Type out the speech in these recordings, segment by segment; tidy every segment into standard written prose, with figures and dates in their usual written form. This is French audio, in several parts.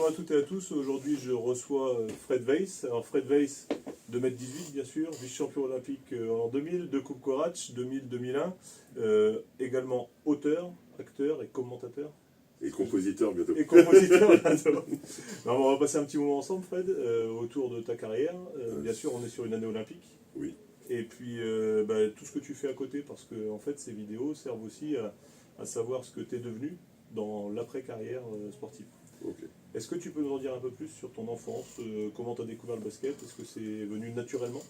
bonjour à toutes et à tous. Aujourd'hui, je reçois Fred Weiss. Alors, Fred Weiss, 2m18, bien sûr, vice-champion olympique en 2000, de Coupe Courage, 2000-2001. Également auteur, acteur et commentateur. Et compositeur bientôt. Et compositeur bientôt. Alors, on va passer un petit moment ensemble, Fred, autour de ta carrière. Bien sûr, on est sur une année olympique. Oui. Et puis, tout ce que tu fais à côté, parce que en fait, ces vidéos servent aussi à savoir ce que tu es devenu dans l'après-carrière sportive. Okay. Est-ce que tu peux nous en dire un peu plus sur ton enfance, comment tu as découvert le basket? Est-ce que c'est venu naturellement?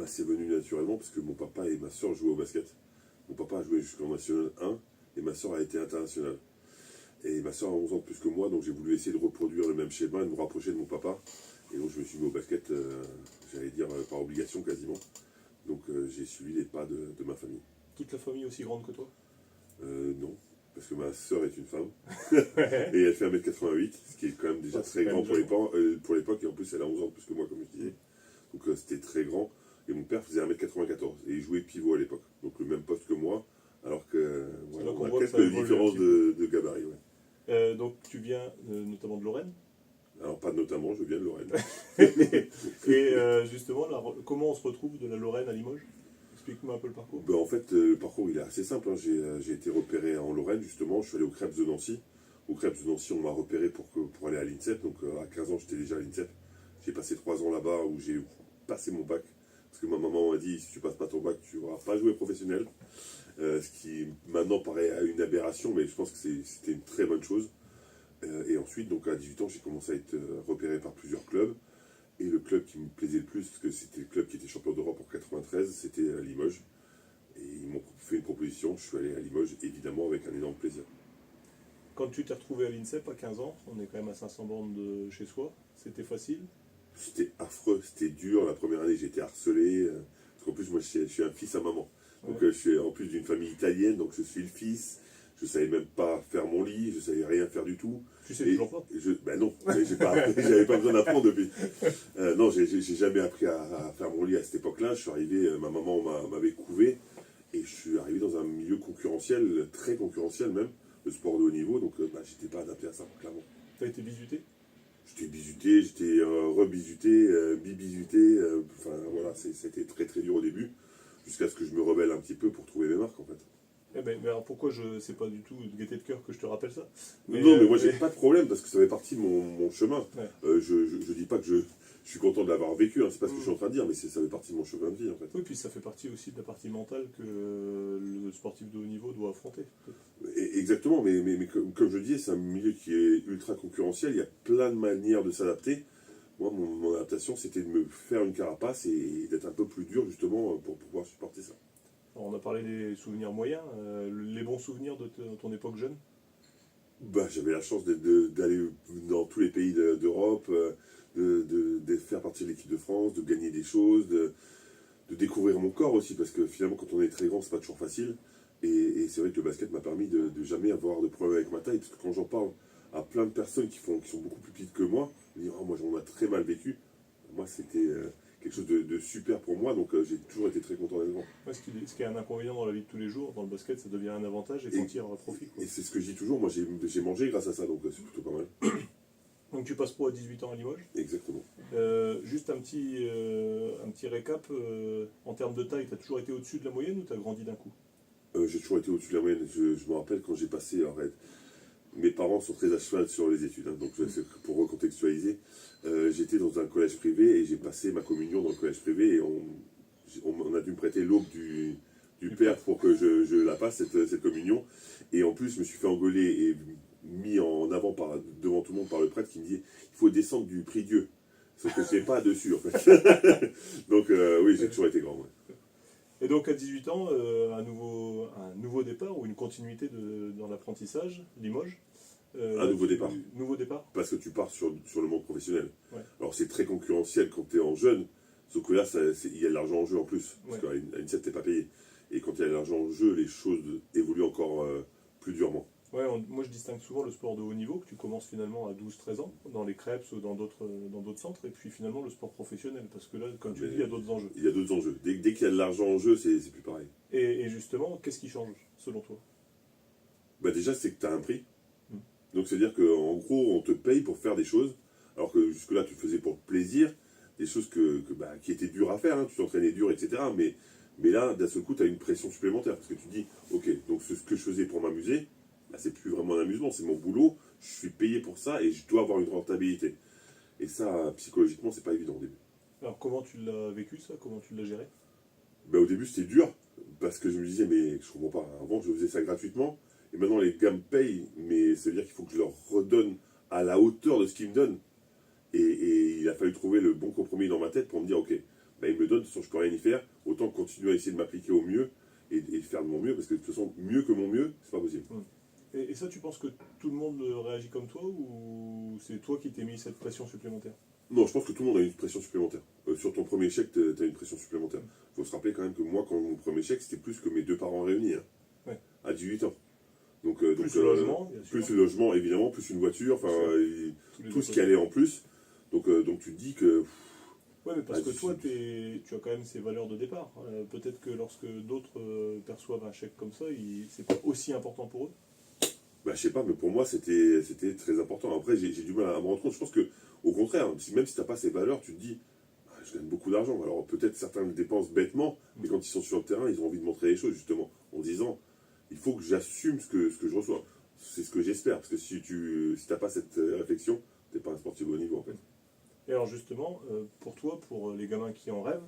C'est venu naturellement parce que mon papa et ma soeur jouaient au basket. Mon papa a joué jusqu'en National 1 et ma soeur a été internationale. Et ma soeur a 11 ans de plus que moi, donc j'ai voulu essayer de reproduire le même schéma et de me rapprocher de mon papa. Et donc je me suis mis au basket, j'allais dire par obligation quasiment. Donc j'ai suivi les pas de ma famille. Toute la famille aussi grande que toi? Non, parce que ma soeur est une femme. Et elle fait 1m88, ce qui est quand même déjà très grand pour l'époque. Et en plus, elle a 11 ans de plus que moi, comme je disais. Donc c'était très grand. Et mon père faisait 1m94. Et il jouait pivot à l'époque. Donc le même poste que moi. Alors que voilà, on a quelques différences de gabarit. Ouais. Donc tu viens notamment de Lorraine? Alors pas notamment, je viens de Lorraine. Et justement, comment on se retrouve de la Lorraine à Limoges? Explique-moi un peu le parcours. En fait, le parcours il est assez simple. Hein. J'ai été repéré en Lorraine, justement. Je suis allé au Crêpes de Nancy. Au Crêpes de Nancy, on m'a repéré pour aller à l'INSEP. Donc à 15 ans, j'étais déjà à l'INSEP. J'ai passé 3 ans là-bas où j'ai passé mon bac. Parce que ma maman m'a dit, si tu passes pas ton bac, tu ne pourras pas jouer professionnel. Ce qui maintenant paraît une aberration, mais je pense que c'était une très bonne chose. Et ensuite, donc à 18 ans, j'ai commencé à être repéré par plusieurs clubs. Et le club qui me plaisait le plus, parce que c'était le club qui était champion d'Europe en 93, c'était Limoges. Et ils m'ont fait une proposition, je suis allé à Limoges, évidemment, avec un énorme plaisir. Quand tu t'es retrouvé à l'INSEP à 15 ans, on est quand même à 500 bornes de chez soi, c'était facile? C'était affreux, c'était dur. La première année, j'ai été harcelé. Parce qu'en plus, moi, je suis un fils à maman. Donc, je suis en plus d'une famille italienne, donc je suis le fils. Je ne savais même pas faire mon lit, je ne savais rien faire du tout. Tu sais toujours pas? Non, j'avais pas besoin d'apprendre depuis. Non, j'ai jamais appris à faire mon lit à cette époque-là. Je suis arrivé, ma maman m'avait couvé, et je suis arrivé dans un milieu concurrentiel, très concurrentiel même, le sport de haut niveau, donc j'étais pas adapté à ça, clairement. Tu as été bisuté? J'étais bisuté, j'étais rebisuté, bibisuté, enfin voilà, c'était très très dur au début, jusqu'à ce que je me rebelle un petit peu pour trouver mes marques en fait. Mais alors pourquoi c'est pas du tout de gaieté de cœur que je te rappelle ça? Mais moi j'ai pas de problème parce que ça fait partie de mon chemin. Ouais. Je dis pas que je suis content de l'avoir vécu, hein, c'est pas ce que je suis en train de dire, mais ça fait partie de mon chemin de vie en fait. Oui, puis ça fait partie aussi de la partie mentale que le sportif de haut niveau doit affronter. Exactement, mais comme je le disais, c'est un milieu qui est ultra concurrentiel, il y a plein de manières de s'adapter. Moi, mon adaptation, c'était de me faire une carapace et d'être un peu plus dur justement pour pouvoir supporter ça. Alors, on a parlé des souvenirs moyens, les bons souvenirs de ton époque jeune? J'avais la chance d'aller dans tous les pays d'Europe, de faire partie de l'équipe de France, de gagner des choses, de découvrir mon corps aussi, parce que finalement quand on est très grand, c'est pas toujours facile. Et c'est vrai que le basket m'a permis de jamais avoir de problème avec ma taille, parce que quand j'en parle à plein de personnes qui sont beaucoup plus petites que moi, ils disent « Oh, moi j'en ai très mal vécu ». Moi c'était quelque chose de super pour moi, donc j'ai toujours été très content d'être grand. Ouais, ce qui est un inconvénient dans la vie de tous les jours, dans le basket, ça devient un avantage et t'en tires profit. Et c'est ce que je dis toujours, moi j'ai mangé grâce à ça, donc c'est plutôt pas mal. Donc tu passes pro à 18 ans à Limoges? Exactement. Juste un petit récap, en termes de taille, tu as toujours été au-dessus de la moyenne ou tu as grandi d'un coup? J'ai toujours été au-dessus de la moyenne, je me rappelle quand j'ai passé, en fait, mes parents sont très à cheval sur les études, hein, donc pour recontextualiser, j'étais dans un collège privé et j'ai passé ma communion dans le collège privé et on a dû me prêter l'aube du père pour que je la passe, cette communion. Et en plus, je me suis fait engueuler et mis en avant devant tout le monde par le prêtre qui me disait « il faut descendre du prix Dieu ». Sauf que c'est pas dessus en fait. Donc oui, j'ai toujours été grand. Ouais. Et donc à 18 ans, un nouveau départ ou une continuité dans l'apprentissage, Limoges? Un nouveau départ. Nouveau départ. Parce que tu pars sur le monde professionnel. Ouais. Alors c'est très concurrentiel quand tu es en jeune, sauf que là, il y a de l'argent en jeu en plus. Parce qu'à une tu n'es pas payé. Et quand il y a de l'argent en jeu, les choses évoluent encore plus durement. Ouais, moi je distingue souvent le sport de haut niveau, que tu commences finalement à 12-13 ans, dans les crêpes ou dans d'autres centres, et puis finalement le sport professionnel, parce que là, comme tu dis, il y a d'autres enjeux. Il y a d'autres enjeux. Dès qu'il y a de l'argent en jeu, c'est plus pareil. Et justement, qu'est-ce qui change, selon toi? Déjà, c'est que tu as un prix. Donc c'est-à-dire qu'en gros, on te paye pour faire des choses, alors que jusque-là, tu faisais pour le plaisir, des choses qui étaient dures à faire, hein, tu t'entraînais dur, etc. Mais là, d'un seul coup, tu as une pression supplémentaire, parce que tu te dis, ok, donc ce que je faisais pour m'amuser, là, c'est plus vraiment un amusement, c'est mon boulot, je suis payé pour ça et je dois avoir une rentabilité. Et ça, psychologiquement, c'est pas évident au début. Alors comment tu l'as vécu ça? Comment tu l'as géré? Ben, au début, c'était dur, parce que je me disais, mais je comprends pas, avant, je faisais ça gratuitement, et maintenant, les gars me payent, mais ça veut dire qu'il faut que je leur redonne à la hauteur de ce qu'ils me donnent. Et il a fallu trouver le bon compromis dans ma tête pour me dire, ok, ben, il me donne, de toute façon, je peux rien y faire, autant continuer à essayer de m'appliquer au mieux et faire de mon mieux, parce que de toute façon, mieux que mon mieux, c'est pas possible. Et ça, tu penses que tout le monde réagit comme toi ou c'est toi qui t'es mis cette pression supplémentaire? Non, je pense que tout le monde a une pression supplémentaire. Sur ton premier chèque, tu as une pression supplémentaire. Il faut se rappeler quand même que moi, quand mon premier chèque, c'était plus que mes 2 parents réunis, hein, Ouais. à 18 ans. Donc, Plus le logement, bien sûr. plus le logement, évidemment, plus une voiture, enfin, Tous les tout ce autres qui allait en plus. Donc tu te dis que... Ouais, mais parce que toi, tu as quand même ces valeurs de départ. Peut-être que lorsque d'autres perçoivent un chèque comme ça, c'est pas aussi important pour eux. Bah, je sais pas, mais pour moi, c'était très important. Après, j'ai du mal à me rendre compte. Je pense que, au contraire, même si tu n'as pas ces valeurs, tu te dis, ah, je gagne beaucoup d'argent. Alors peut-être certains le dépensent bêtement, mais quand ils sont sur le terrain, ils ont envie de montrer les choses, justement, en disant, il faut que j'assume ce que je reçois. C'est ce que j'espère, parce que si tu n'as pas cette réflexion, tu n'es pas un sportif de haut niveau, en fait. Et alors justement, pour toi, pour les gamins qui en rêvent,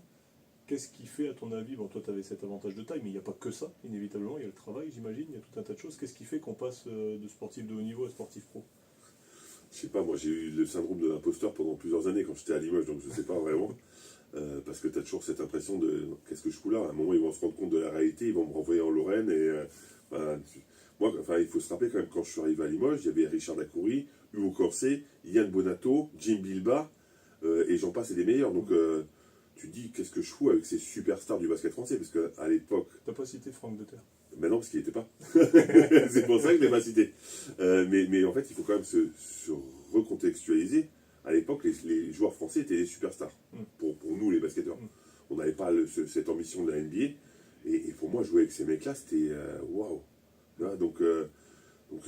qu'est-ce qui fait, à ton avis, bon, toi, tu avais cet avantage de taille, mais il n'y a pas que ça, inévitablement, il y a le travail, j'imagine, il y a tout un tas de choses. Qu'est-ce qui fait qu'on passe de sportif de haut niveau à sportif pro? Je sais pas, moi j'ai eu le syndrome de l'imposteur pendant plusieurs années quand j'étais à Limoges, donc je sais pas vraiment. Parce que tu as toujours cette impression de qu'est-ce que je fous là? À un moment, ils vont se rendre compte de la réalité, ils vont me renvoyer en Lorraine. Moi, il faut se rappeler quand même, quand je suis arrivé à Limoges, il y avait Richard Dacoury, Hugo Corset, Yann Bonato, Jim Bilba, et j'en passe et des meilleurs. Donc tu te dis qu'est-ce que je fous avec ces superstars du basket français? Parce qu'à l'époque. T'as pas cité Franck de Terre? Ben non, parce qu'il n'était pas. C'est pour ça que je ne l'ai pas cité. Mais en fait, il faut quand même se recontextualiser. À l'époque, les joueurs français étaient les superstars. Pour nous, les basketteurs. On n'avait pas cette ambition de la NBA. Et pour moi, jouer avec ces mecs-là, c'était waouh. Donc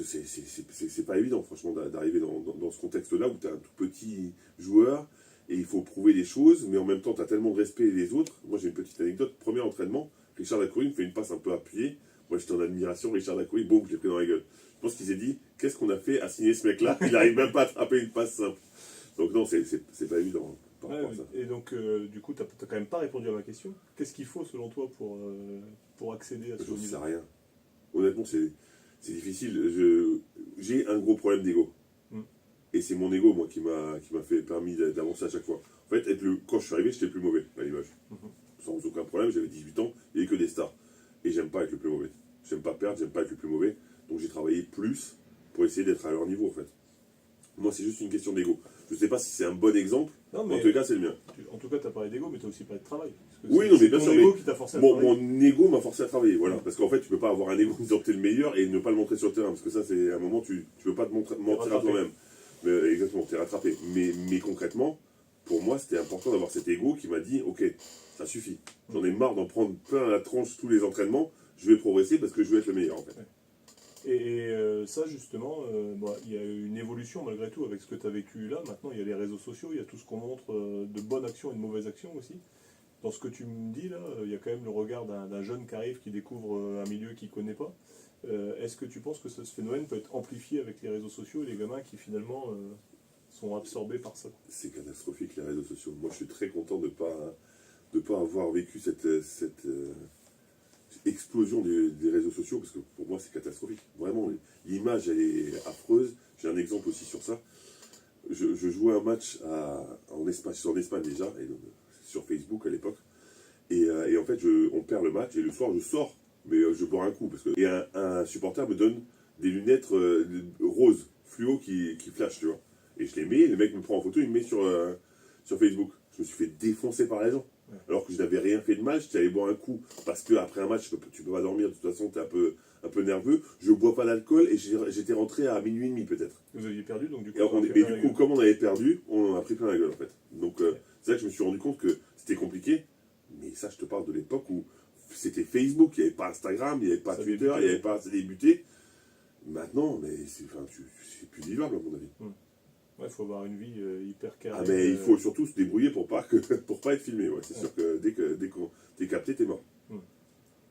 c'est pas évident, franchement, d'arriver dans ce contexte-là où tu es un tout petit joueur et il faut prouver des choses, mais en même temps, tu as tellement de respect des autres. Moi, j'ai une petite anecdote. Premier entraînement, Richard Dacoury me fait une passe un peu appuyée. Moi, j'étais en admiration. Richard Dacoury, boum, je l'ai pris dans la gueule. Je pense qu'il s'est dit, qu'est-ce qu'on a fait à signer ce mec-là? Il n'arrive même pas à attraper une passe simple. Donc non, c'est pas évident par rapport à ça. Et donc, du coup, tu n'as quand même pas répondu à ma question. Qu'est-ce qu'il faut, selon toi, pour accéder à ce Je ne niveau? sais rien. Honnêtement, c'est difficile. J'ai un gros problème d'ego. Et c'est mon ego, moi, qui m'a permis d'avancer à chaque fois. En fait, quand je suis arrivé, j'étais le plus mauvais à l'image. Sans aucun problème, j'avais 18 ans, il n'y avait que des stars. Et j'aime pas être le plus mauvais. J'aime pas perdre, j'aime pas être le plus mauvais. Donc j'ai travaillé plus pour essayer d'être à leur niveau, en fait. Moi, c'est juste une question d'ego. Je sais pas si c'est un bon exemple, non, mais en tout cas, c'est le mien. En tout cas, tu as parlé d'ego, mais tu as aussi parlé de travail. Oui, non, mais bien sûr. Ego qui t'a forcé à travailler. Mon ego m'a forcé à travailler, voilà. Parce qu'en fait, tu peux pas avoir un ego en disant que t'es le meilleur et ne pas le montrer sur le terrain. Parce que ça, c'est un moment, tu peux pas te mentir à toi-même. Exactement, t'es rattrapé. Mais concrètement, pour moi, c'était important d'avoir cet ego qui m'a dit, ok, ça suffit. J'en ai marre d'en prendre plein à la tronche tous les entraînements. Je vais progresser parce que je veux être le meilleur, en fait. Et ça, justement, il y a une évolution malgré tout avec ce que tu as vécu là. Maintenant, il y a les réseaux sociaux, il y a tout ce qu'on montre de bonnes actions et de mauvaises actions aussi. Dans ce que tu me dis là, il y a quand même le regard d'un jeune qui arrive, qui découvre un milieu qu'il ne connaît pas. Est-ce que tu penses que ce phénomène peut être amplifié avec les réseaux sociaux et les gamins qui finalement sont absorbés par ça? C'est catastrophique, les réseaux sociaux. Moi, je suis très content de ne pas avoir vécu cette explosion des réseaux sociaux, parce que pour moi, c'est catastrophique. Vraiment, l'image, elle est affreuse. J'ai un exemple aussi sur ça. Je jouais un match en Espagne déjà, et sur Facebook à l'époque. Et en fait, on perd le match, et le soir, je sors, mais je bois un coup. Et un supporter me donne des lunettes roses, fluo, qui flashent, tu vois. Et je les mets, le mec me prend en photo, il me met sur Facebook. Je me suis fait défoncer par les gens. Alors que je n'avais rien fait de mal, j'étais allé boire un coup. Parce qu'après un match, tu peux pas dormir, de toute façon, tu es un peu nerveux. Je bois pas d'alcool et j'étais rentré à minuit et demi peut-être. Vous aviez perdu, donc du coup... Et du coup, comme on avait perdu, on en a pris plein la gueule en fait. Donc c'est là que je me suis rendu compte que c'était compliqué. Mais ça, je te parle de l'époque où c'était Facebook, il n'y avait pas Instagram, il n'y avait pas Twitter, il n'y avait pas... Ça débutait. Maintenant, mais c'est plus vivable, à mon avis. Ouais, il faut avoir une vie hyper carrée. Ah, mais il faut surtout se débrouiller pour pas être filmé. Ouais. C'est sûr que dès qu'on t'es capté, t'es mort.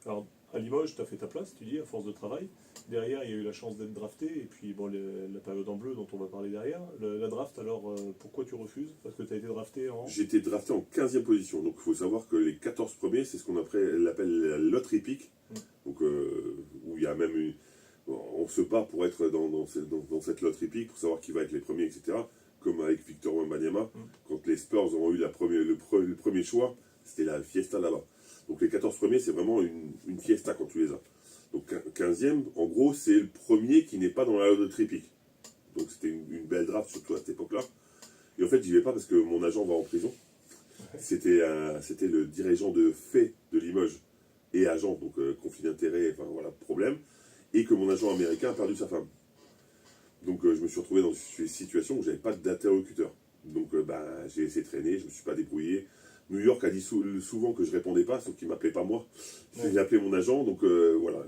Alors, à Limoges, tu as fait ta place, tu dis, à force de travail. Derrière, il y a eu la chance d'être drafté, et puis bon, la période en bleu dont on va parler derrière. La draft, alors, pourquoi tu refuses? Parce que tu as été drafté en... J'ai été drafté en 15e position. Donc il faut savoir que les 14 premiers, c'est ce qu'on appelle la loterie pick. Donc, où il y a même une... On se bat pour être dans cette loterie pick, pour savoir qui va être les premiers, etc. Comme avec Victor Wembanyama, quand les Spurs ont eu le premier choix, c'était la fiesta là-bas. Donc les 14 premiers, c'est vraiment une fiesta quand tu les as. Donc 15e, en gros, c'est le premier qui n'est pas dans la loterie pick. Donc c'était une belle draft, surtout à cette époque-là. Et en fait, j'y vais pas parce que mon agent va en prison. C'était le dirigeant de fait de Limoges et agent, donc conflit d'intérêt, enfin voilà, problème. Et que mon agent américain a perdu sa femme. Donc je me suis retrouvé dans une situation où j'avais pas d'interlocuteur. Donc j'ai essayé de traîner, je me suis pas débrouillé. New York a dit souvent que je répondais pas, sauf qu'il m'appelait pas moi. Il appelait mon agent, donc voilà.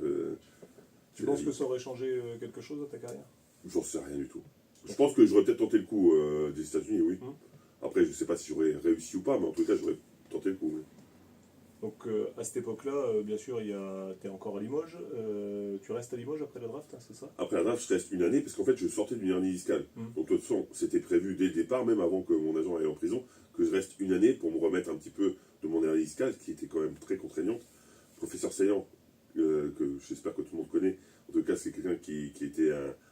Tu penses que ça aurait changé quelque chose à ta carrière? J'en sais rien du tout. Je pense que j'aurais peut-être tenté le coup des États-Unis, oui. Après, je sais pas si j'aurais réussi ou pas, mais en tout cas, j'aurais tenté le coup. Oui. Donc à cette époque-là, bien sûr, tu es encore à Limoges. Tu restes à Limoges après la draft, hein, c'est ça? Après la draft, je reste une année parce qu'en fait, je sortais d'une hernie discale. Donc de toute façon, c'était prévu dès le départ, même avant que mon agent aille en prison, que je reste une année pour me remettre un petit peu de mon hernie discale, qui était quand même très contraignante. Professeur Saillant, que j'espère que tout le monde connaît, en tout cas, c'est quelqu'un qui était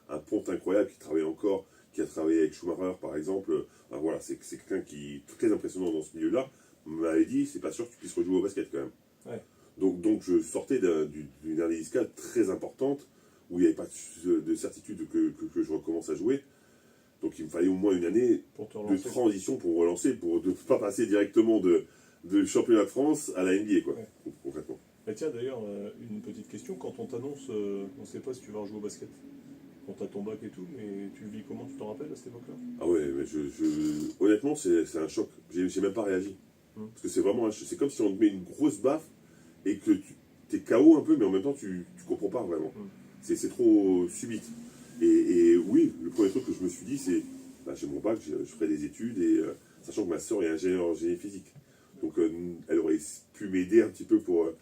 un ponte incroyable, qui travaillait encore, qui a travaillé avec Schumacher, par exemple. Alors voilà, c'est quelqu'un qui est très impressionnant dans ce milieu-là. M'avait dit, c'est pas sûr que tu puisses rejouer au basket quand même. Ouais. Donc je sortais d'une hernie discale très importante, où il n'y avait pas de certitude que je recommence à jouer. Donc il me fallait au moins une année de transition pour me relancer, pour ne pas passer directement de championnat de France à la NBA, quoi, concrètement. Et tiens, d'ailleurs, une petite question. Quand on t'annonce, on ne sait pas si tu vas rejouer au basket. On t'a ton bac et tout, mais tu le vis comment? Tu t'en rappelles à cette époque-là? Ah ouais, mais honnêtement, c'est un choc. J'ai même pas réagi. Parce que c'est vraiment, c'est comme si on te met une grosse baffe et que tu es KO un peu, mais en même temps, tu comprends pas vraiment. C'est trop subite. Et oui, le premier truc que je me suis dit, c'est, j'ai mon bac, je ferai des études, et sachant que ma soeur est ingénieure en génie physique. Donc elle aurait pu m'aider un petit peu pour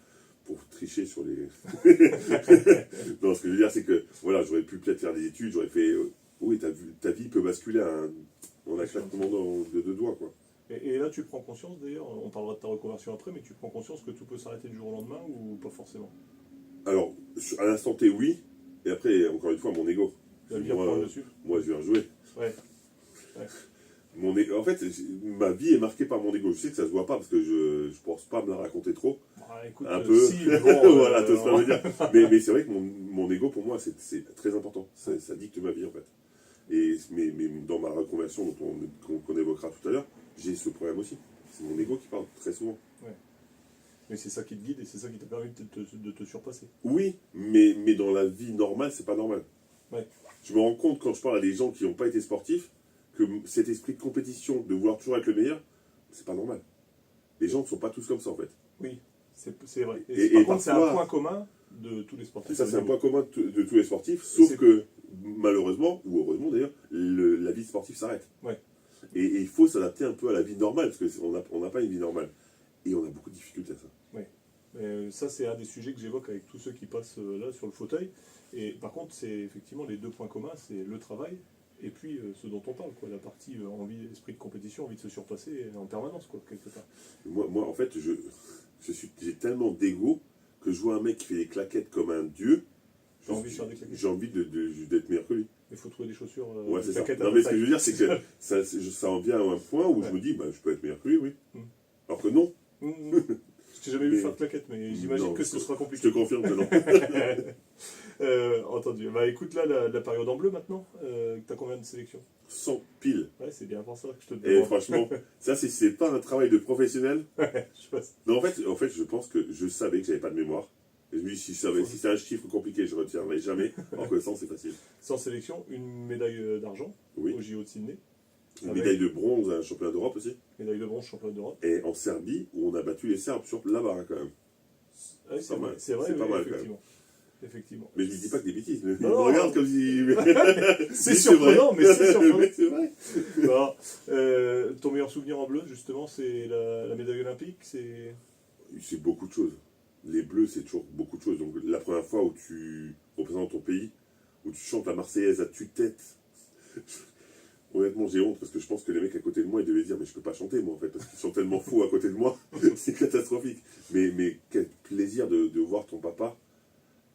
tricher sur les... Non, ce que je veux dire, c'est que voilà, j'aurais pu peut-être faire des études, j'aurais fait... oui, ta vie peut basculer en un claquement de deux doigts, quoi. Et là, tu prends conscience, d'ailleurs, on parlera de ta reconversion après, mais tu prends conscience que tout peut s'arrêter du jour au lendemain ou pas forcément? Alors, à l'instant T, oui. Et après, encore une fois, mon ego. La vie reprend le dessus. Moi, je viens jouer. Ouais. En fait, ma vie est marquée par mon ego. Je sais que ça se voit pas parce que je pense pas me la raconter trop. Écoute, un peu. Si, mais bon, voilà, tout ce que je veux dire. Mais c'est vrai que mon ego, pour moi, c'est très important. Ça dicte ma vie, en fait. Mais dans ma reconversion qu'on évoquera tout à l'heure, j'ai ce problème aussi. C'est mon ego qui parle très souvent. Ouais. Mais c'est ça qui te guide et c'est ça qui t'a permis de te surpasser. Oui, mais dans la vie normale, c'est pas normal. Ouais. Je me rends compte quand je parle à des gens qui n'ont pas été sportifs que cet esprit de compétition, de vouloir toujours être le meilleur, c'est pas normal. Les gens ne sont pas tous comme ça, en fait. Oui, c'est vrai. Et par contre, c'est parfois, un point commun de tous les sportifs. Ça, c'est un point commun de tous les sportifs, sauf que, malheureusement, ou heureusement d'ailleurs, la vie sportive s'arrête. Ouais. Et il faut s'adapter un peu à la vie normale, parce qu'on n'a pas une vie normale. Et on a beaucoup de difficultés à ça. Oui. Ça, c'est un des sujets que j'évoque avec tous ceux qui passent là sur le fauteuil. Et par contre, c'est effectivement les deux points communs, c'est le travail et puis ce dont on parle, quoi, la partie envie, esprit de compétition, envie de se surpasser en permanence, quoi, quelque part. Moi en fait, j'ai tellement d'ego que je vois un mec qui fait des claquettes comme un dieu. J'ai envie de faire des claquettes. J'ai envie d'être meilleur que lui. Il faut trouver des chaussures. Ouais, c'est ça. Non, mais ce que je veux dire, c'est que ça en vient à un point où je me dis, je peux être meilleur que lui, oui. Alors que non. Je t'ai jamais vu faire de claquettes, mais j'imagine que ce sera compliqué. Je te confirme que non. Entendu. Écoute, là, la période en bleu maintenant, t'as combien de sélections? 100 piles. Ouais, c'est bien pour ça que je te demande. Et franchement, ça, c'est pas un travail de professionnel. Je pense. Non, en fait, je pense que je savais que j'avais pas de mémoire. Et je me dis, si c'est un chiffre compliqué, je ne retiendrai jamais. Alors que 100, c'est facile. 100 sélections, une médaille d'argent au JO de Sydney. Une médaille de bronze à un championnat d'Europe aussi. Médaille de bronze, championnat d'Europe. Et en Serbie, où on a battu les Serbes là-bas, quand même. Ouais, c'est vrai, pas mal, effectivement. effectivement. Mais je ne dis pas que des bêtises. Il me Non, regarde comme si. C'est surprenant, mais c'est surprenant. Mais c'est vrai. Alors, ton meilleur souvenir en bleu, justement, c'est la médaille olympique, c'est... C'est beaucoup de choses. Les Bleus, c'est toujours beaucoup de choses. Donc la première fois où tu représentes ton pays, où tu chantes la Marseillaise à tue-tête, honnêtement j'ai honte parce que je pense que les mecs à côté de moi ils devaient dire mais je peux pas chanter moi en fait parce qu'ils sont tellement fous à côté de moi, c'est catastrophique. Mais quel plaisir de voir ton papa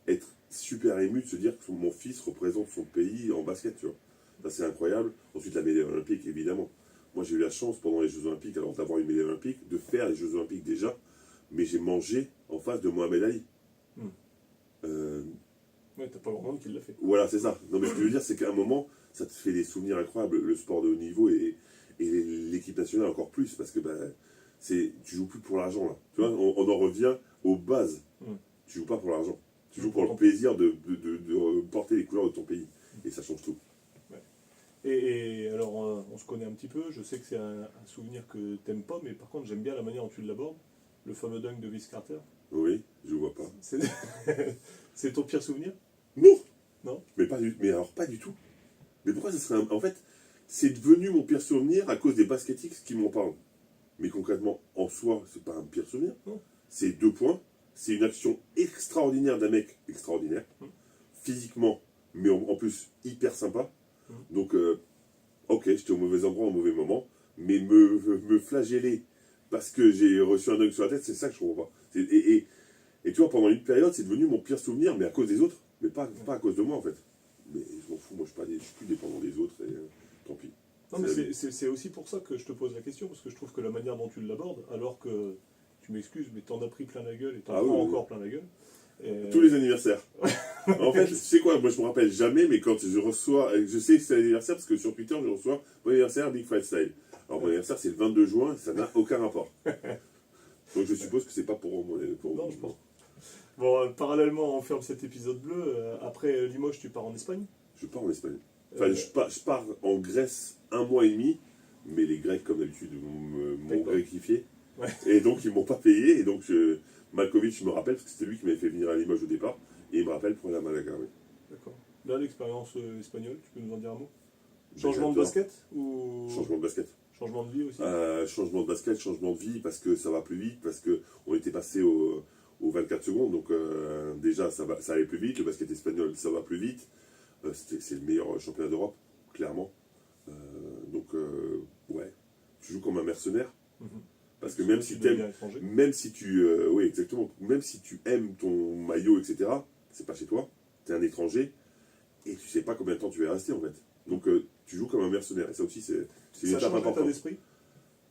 être super ému, de se dire que mon fils représente son pays en basket, tu vois. Ça c'est incroyable. Ensuite la médaille olympique évidemment. Moi j'ai eu la chance pendant les Jeux Olympiques, alors d'avoir une médaille olympique, de faire les Jeux Olympiques déjà, mais j'ai mangé en face de Mohamed Ali. Ouais, t'as pas grand monde qui l'a fait. Voilà, c'est ça. Non, mais ce que je veux dire, c'est qu'à un moment, ça te fait des souvenirs incroyables, le sport de haut niveau et l'équipe nationale encore plus, parce que tu joues plus pour l'argent, là. Tu vois, on en revient aux bases. Tu joues pas pour l'argent. Tu joues pour le plaisir de porter les couleurs de ton pays. Et ça change tout. Ouais. Et alors, on se connaît un petit peu, je sais que c'est un souvenir que t'aimes pas, mais par contre, j'aime bien la manière dont tu l'abordes. Le fameux dunk de Vince Carter. Oui, je vois pas. C'est ton pire souvenir? Non. Non. Mais alors, pas du tout. Mais pourquoi ça serait... En fait, c'est devenu mon pire souvenir à cause des baskettiques qui m'en parlent. Mais concrètement, en soi, c'est pas un pire souvenir. Non. C'est 2 points. C'est une action extraordinaire d'un mec extraordinaire. Physiquement, mais en plus hyper sympa. Donc, ok, j'étais au mauvais endroit au mauvais moment. Mais me flageller parce que j'ai reçu un dunk sur la tête, c'est ça que je comprends pas. Et tu vois, pendant une période, c'est devenu mon pire souvenir, mais à cause des autres. Mais pas à cause de moi, en fait. Mais je m'en fous, moi, je suis plus dépendant des autres, et tant pis. Non, mais c'est aussi pour ça que je te pose la question, parce que je trouve que la manière dont tu l'abordes, alors que, tu m'excuses, mais t'en as pris plein la gueule, et t'en prends encore plein la gueule. Tous les anniversaires. En fait, tu sais quoi, moi je me rappelle jamais, mais quand je reçois, je sais que c'est l'anniversaire, parce que sur Twitter, je reçois mon anniversaire Big Fight Style. Alors mon anniversaire, c'est le 22 juin, ça n'a aucun rapport. Donc je suppose que c'est pas pour moi. Non, je pense. Bon, parallèlement, on ferme cet épisode bleu. Après Limoges, tu pars en Espagne? Je pars en Espagne. Enfin, je pars en Grèce 1 mois et demi, mais les Grecs, comme d'habitude, m'ont rectifié. Ouais. Et donc, ils m'ont pas payé. Et donc, Malkovich me rappelle, parce que c'était lui qui m'avait fait venir à Limoges au départ, et il me rappelle pour aller à Malaga. Oui. D'accord. Là, l'expérience espagnole, tu peux nous en dire un mot? Changement de basket ou... Changement de basket. Changement de vie aussi? Changement de basket, changement de vie, parce que ça va plus vite, parce qu'on était passé aux 24 secondes, donc déjà ça allait plus vite, le basket espagnol ça va plus vite, c'est le meilleur championnat d'Europe, clairement. Donc ouais, tu joues comme un mercenaire, parce que même si oui exactement, même si tu aimes ton maillot, etc., c'est pas chez toi, tu es un étranger, et tu sais pas combien de temps tu vas rester en fait. Donc tu joues comme un mercenaire, et ça aussi c'est une étape importante. D'esprit.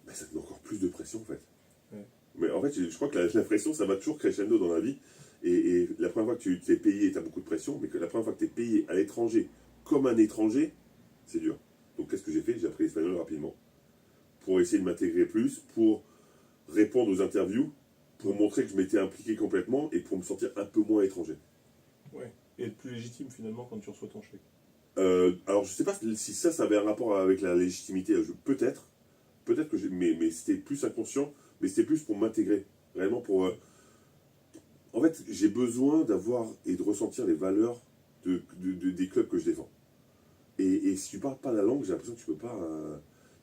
Mais ça te met encore plus de pression en fait. Ouais. Mais en fait, je crois que la pression, ça va toujours crescendo dans la vie. Et la première fois que tu t'es payé, tu as beaucoup de pression, mais que la première fois que tu es payé à l'étranger, comme un étranger, c'est dur. Donc qu'est-ce que j'ai fait? J'ai appris l'espagnol rapidement. Pour essayer de m'intégrer plus, pour répondre aux interviews, pour montrer que je m'étais impliqué complètement et pour me sentir un peu moins étranger. Ouais. Et être plus légitime finalement quand tu reçois ton chèque. Alors je sais pas si ça avait un rapport avec la légitimité. Peut-être que mais c'était plus inconscient. Mais c'était plus pour m'intégrer, réellement pour... En fait, j'ai besoin d'avoir et de ressentir les valeurs des clubs que je défends. Et si tu parles pas la langue, j'ai l'impression que tu peux pas...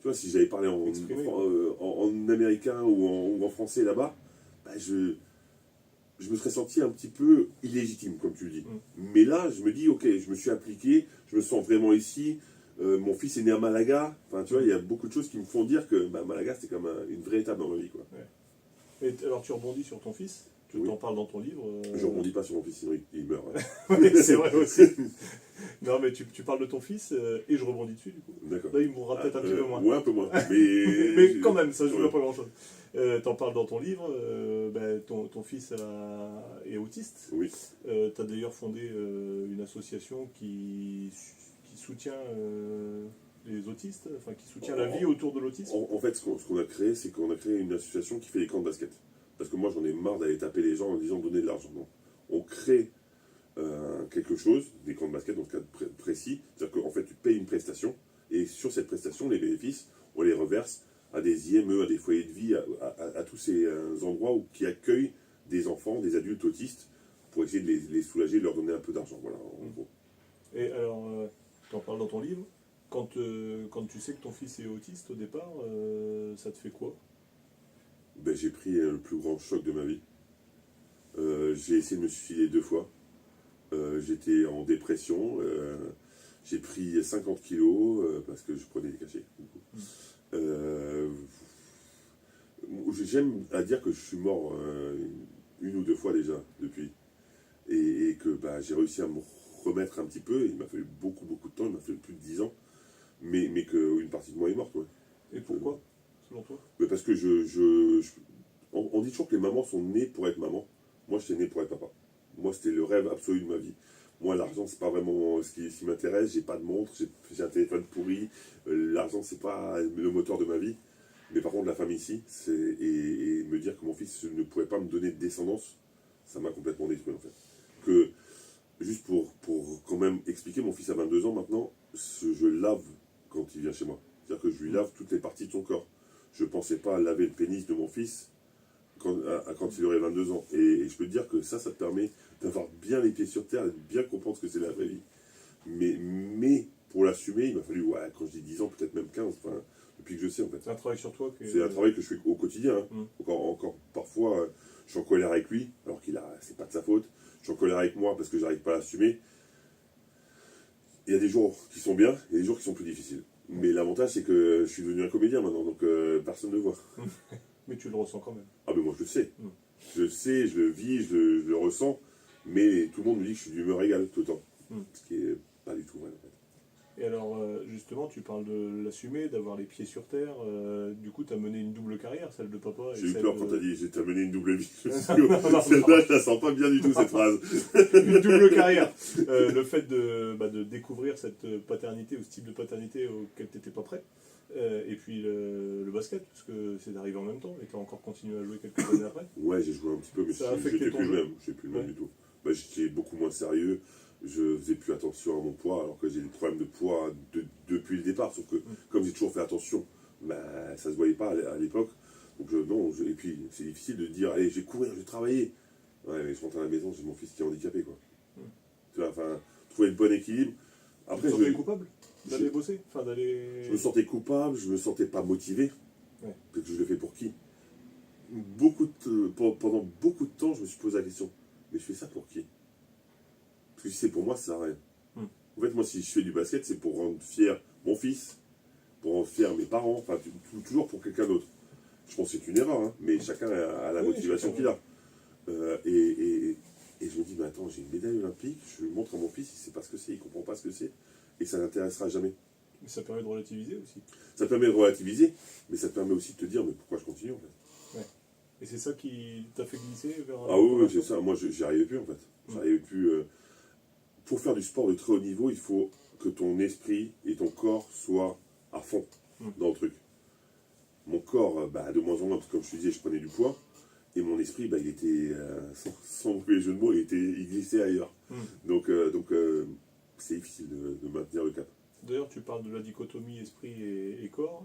tu vois, si j'avais parlé en américain ou en français là-bas, je me serais senti un petit peu illégitime, comme tu le dis. Mais là, je me dis, ok, je me suis appliqué, je me sens vraiment ici... mon fils est né à Malaga. Enfin, tu vois, il y a beaucoup de choses qui me font dire que Malaga, c'est comme une vraie étape dans ma vie, quoi. Ouais. Et alors, tu rebondis sur ton fils? Tu t'en parles dans ton livre? Je rebondis pas sur mon fils, sinon il meurt. Ouais, c'est vrai aussi. Non, mais tu parles de ton fils et je rebondis dessus, du coup. D'accord. Là, il mourra peut-être un petit peu moins. Ouais, un peu moins. Mais, mais quand même, ça ne joue pas grand-chose. T'en parles dans ton livre. Ton fils est autiste. Oui. Tu as d'ailleurs fondé une association qui soutient les autistes, enfin qui soutient la vie autour de l'autisme. En fait, ce qu'on a créé, c'est qu'on a créé une association qui fait des camps de basket. Parce que moi, j'en ai marre d'aller taper les gens en disant donnez de l'argent. Non. On crée quelque chose, des camps de basket dans ce cas précis, c'est-à-dire qu'en fait, tu payes une prestation, et sur cette prestation, les bénéfices, on les reverse à des IME, à des foyers de vie, à tous ces endroits qui accueillent des enfants, des adultes autistes, pour essayer de les soulager, de leur donner un peu d'argent. Voilà, en gros. Et alors, tu en parles dans ton livre, quand tu sais que ton fils est autiste au départ, ça te fait quoi? Ben, j'ai pris le plus grand choc de ma vie. J'ai essayé de me suicider 2 fois. J'étais en dépression. J'ai pris 50 kilos parce que je prenais des cachets. Du coup. Euh, J'aime à dire que je suis mort une ou 2 fois déjà depuis. Et que bah, j'ai réussi à me remettre un petit peu. Il m'a fallu beaucoup, beaucoup de temps. Il m'a fallu plus de 10 ans. Mais qu'une partie de moi est morte. Ouais. Et pourquoi, selon toi? Mais parce que on dit toujours que les mamans sont nées pour être maman. Moi, j'étais né pour être papa. Moi, c'était le rêve absolu de ma vie. Moi, l'argent, c'est pas vraiment ce qui m'intéresse. J'ai pas de montre, j'ai un téléphone pourri. L'argent, c'est pas le moteur de ma vie. Mais par contre, la famille, ici, et me dire que mon fils ne pouvait pas me donner de descendance, ça m'a complètement détruit, en fait. Que, juste pour quand même expliquer, mon fils a 22 ans maintenant, je lave quand il vient chez moi. C'est-à-dire que je lui lave toutes les parties de son corps. Je ne pensais pas laver le pénis de mon fils quand il aurait 22 ans. Et je peux te dire que ça te permet d'avoir bien les pieds sur terre et de bien comprendre ce que c'est la vraie vie. Mais pour l'assumer, il m'a fallu, ouais, quand je dis 10 ans, peut-être même 15, enfin, depuis que je sais en fait. C'est un travail sur toi que... C'est un travail que je fais au quotidien. Hein. Encore parfois, je suis en colère avec lui, alors c'est pas de sa faute. Je suis en colère avec moi parce que j'arrive pas à l'assumer. Il y a des jours qui sont bien, et des jours qui sont plus difficiles. Mais l'avantage, c'est que je suis devenu un comédien maintenant, donc personne ne le voit. Mais tu le ressens quand même. Ah, mais moi, je le sais. Je le sais, je le vis, je le ressens. Mais tout le monde me dit que je suis d'humeur égale tout le temps. Ce qui est pas du tout vrai, en fait. Et alors, justement, tu parles de l'assumer, d'avoir les pieds sur terre. Du coup, tu as mené une double carrière, celle de papa et J'ai eu celle peur de... quand t'as dit j'ai mené une double vie. Non, Celle-là, je la sens pas bien du tout, cette phrase. une double carrière. Le fait de découvrir cette paternité ou ce type de paternité auquel tu n'étais pas prêt. Et puis le basket, parce que c'est d'arriver en même temps, et tu as encore continué à jouer quelques années après. Ouais, j'ai joué un petit peu, mais Ça a affecté j'étais ton plus le jeu. même. J'étais plus le même du tout. Bah, j'étais beaucoup moins sérieux. Je faisais plus attention à mon poids, alors que j'ai des problèmes de poids depuis le départ. Sauf que, comme j'ai toujours fait attention, bah, ça se voyait pas à l'époque. Donc, et puis, c'est difficile de dire, allez, je vais courir, je vais travailler. Ouais, mais je rentre à la maison, j'ai mon fils qui est handicapé, quoi. Tu vois, enfin, trouver le bon équilibre. Après, Tu te sentais coupable d'aller bosser, enfin d'aller... Je me sentais coupable, je me sentais pas motivé. Ouais. Parce que je le fais pour qui? Pendant beaucoup de temps, je me suis posé la question, mais je fais ça pour qui? Parce que si c'est pour moi, ça sert à rien. En fait, moi, si je fais du basket, c'est pour rendre fier mon fils, pour rendre fier mes parents, enfin, toujours pour quelqu'un d'autre. Je pense que c'est une erreur, hein, mais chacun a la motivation qu'il a. Et je me dis, mais attends, j'ai une médaille olympique, je le montre à mon fils, il sait pas ce que c'est, il comprend pas ce que c'est, et ça n'intéressera jamais. Mais ça permet de relativiser aussi. Ça te permet de relativiser, mais ça te permet aussi de te dire, mais pourquoi je continue, en fait. Ouais. Et c'est ça qui t'a fait glisser vers... Ah oui, c'est ça. Moi, j'y arrivais plus, en fait. J'arrivais plus... Pour faire du sport de très haut niveau, il faut que ton esprit et ton corps soient à fond dans le truc. Mon corps, de moins en moins, parce que comme je te disais, je prenais du poids, et mon esprit, il était, sans mauvais jeu de mots, il glissait ailleurs. Donc c'est difficile de maintenir le cap. D'ailleurs, tu parles de la dichotomie esprit et corps.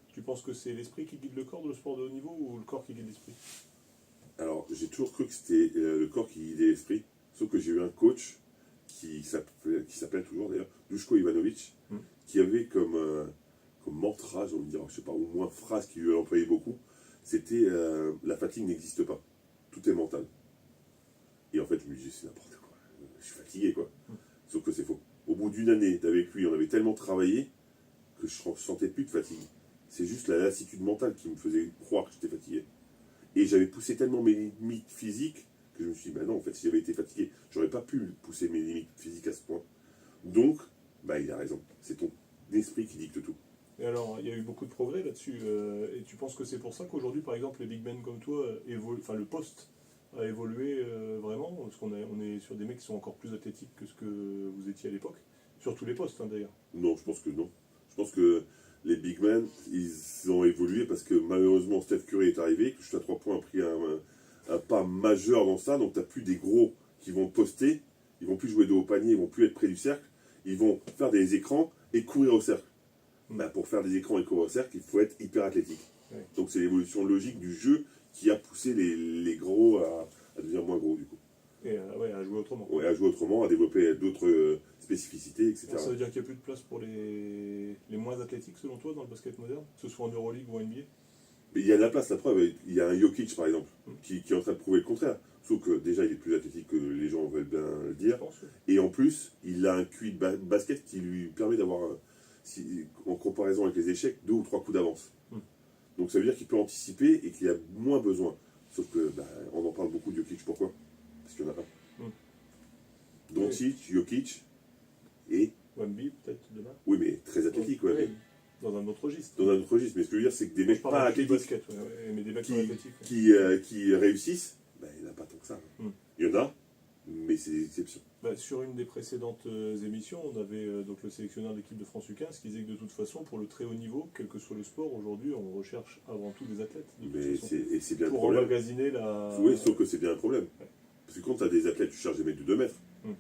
Tu penses que c'est l'esprit qui guide le corps de le sport de haut niveau ou le corps qui guide l'esprit? Alors, j'ai toujours cru que c'était le corps qui guidait l'esprit, sauf que j'ai eu un coach qui s'appelle toujours d'ailleurs Duško Ivanović, qui avait comme mantra, j'ai envie de dire, je sais pas, au moins phrase qu'il lui employait beaucoup, c'était la fatigue n'existe pas, tout est mental. Et en fait, je me disais, c'est n'importe quoi, je suis fatigué, quoi. Sauf que c'est faux. Au bout d'une année avec lui, on avait tellement travaillé que je ne sentais plus de fatigue. C'est juste la lassitude mentale qui me faisait croire que j'étais fatigué. Et j'avais poussé tellement mes limites physiques que je me suis dit, non, en fait, si j'avais été fatigué, j'aurais pas pu pousser mes limites physiques à ce point. Donc, il a raison. C'est ton esprit qui dicte tout. Et alors, il y a eu beaucoup de progrès là-dessus. Et tu penses que c'est pour ça qu'aujourd'hui, par exemple, les big men comme toi, le poste a évolué vraiment? Parce qu'on est sur des mecs qui sont encore plus athlétiques que ce que vous étiez à l'époque. Sur tous les postes, d'ailleurs. Non, je pense que non. Je pense que les big men, ils ont évolué parce que malheureusement, Steph Curry est arrivé, que je suis à 3 points a pris un pas majeur dans ça, donc tu n'as plus des gros qui vont poster, ils vont plus jouer de haut panier, ils vont plus être près du cercle, ils vont faire des écrans et courir au cercle. Pour faire des écrans et courir au cercle, il faut être hyper athlétique. Ouais. Donc c'est l'évolution logique du jeu qui a poussé les gros à devenir moins gros du coup. Et ouais, à jouer autrement. Ouais, à jouer autrement, à développer d'autres spécificités, etc. Ça veut dire qu'il n'y a plus de place pour les moins athlétiques, selon toi, dans le basket moderne, que ce soit en Euroleague ou en NBA? Mais il y a de la place, la preuve. Il y a un Jokic, par exemple, Mm. qui est en train de prouver le contraire. Sauf que déjà, il est plus athlétique que les gens veulent bien le Je dire. pense. Oui. Et en plus, il a un QI de basket qui lui permet d'avoir, en comparaison avec les échecs, 2 ou 3 coups d'avance. Mm. Donc ça veut dire qu'il peut anticiper et qu'il a moins besoin. Sauf que, on en parle beaucoup de Jokic. Pourquoi? Parce qu'il n'y en a pas. Mm. Doncic, Jokic et... Wemby, peut-être, demain. Oui, mais très athlétique, ouais. Oui, dans un autre registre. Dans un autre registre. Mais ce que je veux dire, c'est que des Moi, je mecs parle pas d'un QI athlétiques basket, ouais, mais des mecs qui- pas athlétiques. Ouais. qui réussissent, il n'y en a pas tant que ça. Mm. Il y en a, mais c'est des exceptions. Sur une des précédentes émissions, on avait donc le sélectionneur de l'équipe de France U15 qui disait que de toute façon, pour le très haut niveau, quel que soit le sport, aujourd'hui, on recherche avant tout des athlètes. De toute Mais façon, c'est bien le pour problème. emmagasiner la. Oui, sauf que c'est bien un problème. Ouais. Parce que quand tu as des athlètes, tu charges des mecs de 2 mètres. Mm.